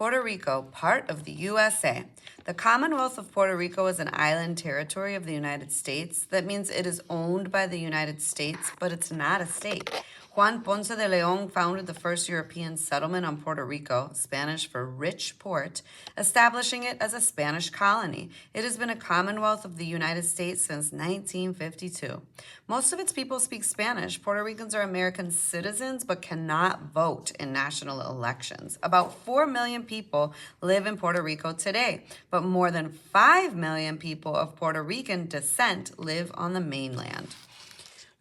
Puerto Rico, part of the USA. The Commonwealth of Puerto Rico is an island territory of the United States. That means it is owned by the United States, but it's not a state. Juan Ponce de Leon founded the first European settlement on Puerto Rico, Spanish for rich port, establishing it as a Spanish colony. It has been a Commonwealth of the United States since 1952. Most of its people speak Spanish. Puerto Ricans are American citizens but cannot vote in national elections. About 4 million people live in Puerto Rico today, but more than 5 million people of Puerto Rican descent live on the mainland.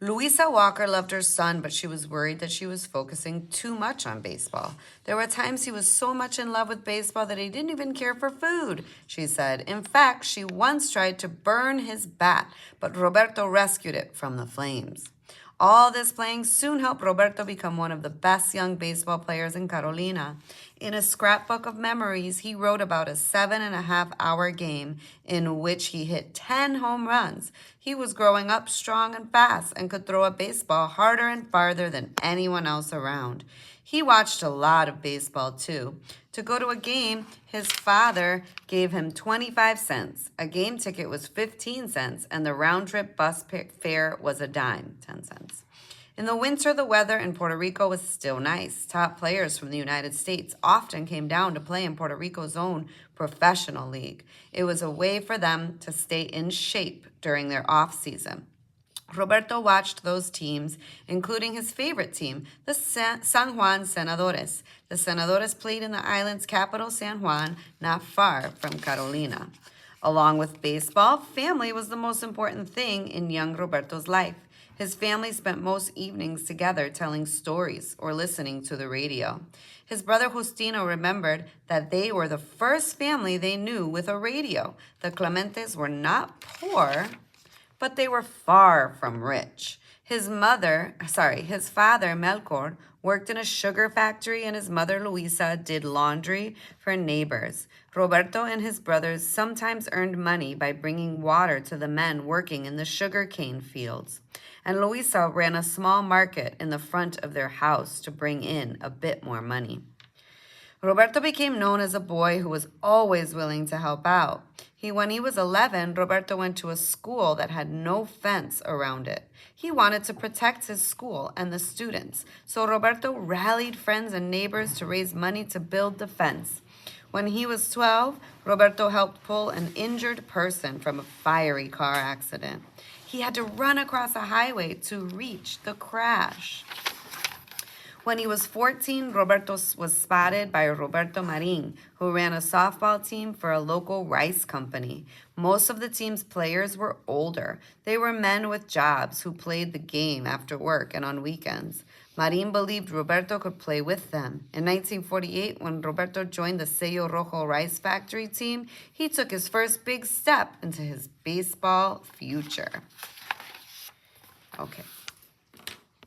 Luisa Walker loved her son, but she was worried that she was focusing too much on baseball. There were times he was so much in love with baseball that he didn't even care for food, she said. In fact, she once tried to burn his bat, but Roberto rescued it from the flames. All this playing soon helped Roberto become one of the best young baseball players in Carolina. In a scrapbook of memories, he wrote about a 7.5-hour game in which he hit 10 home runs. He was growing up strong and fast and could throw a baseball harder and farther than anyone else around. He watched a lot of baseball, too. To go to a game, his father gave him 25 cents. A game ticket was 15 cents, and the round-trip bus fare was a dime, 10 cents. In the winter, the weather in Puerto Rico was still nice. Top players from the United States often came down to play in Puerto Rico's own professional league. It was a way for them to stay in shape during their off-season. Roberto watched those teams, including his favorite team, the San Juan Senadores. The Senadores played in the island's capital, San Juan, not far from Carolina. Along with baseball, family was the most important thing in young Roberto's life. His family spent most evenings together telling stories or listening to the radio. His brother Justino remembered that they were the first family they knew with a radio. The Clementes were not poor, but they were far from rich. His father, Melchor, worked in a sugar factory, and his mother, Luisa, did laundry for neighbors. Roberto and his brothers sometimes earned money by bringing water to the men working in the sugarcane fields. And Luisa ran a small market in the front of their house to bring in a bit more money. Roberto became known as a boy who was always willing to help out. When he was 11, Roberto went to a school that had no fence around it. He wanted to protect his school and the students, so Roberto rallied friends and neighbors to raise money to build the fence. When he was 12, Roberto helped pull an injured person from a fiery car accident. He had to run across a highway to reach the crash. When he was 14, Roberto was spotted by Roberto Marin, who ran a softball team for a local rice company. Most of the team's players were older. They were men with jobs who played the game after work and on weekends. Marin believed Roberto could play with them. In 1948, when Roberto joined the Sello Rojo rice factory team, he took his first big step into his baseball future. Okay.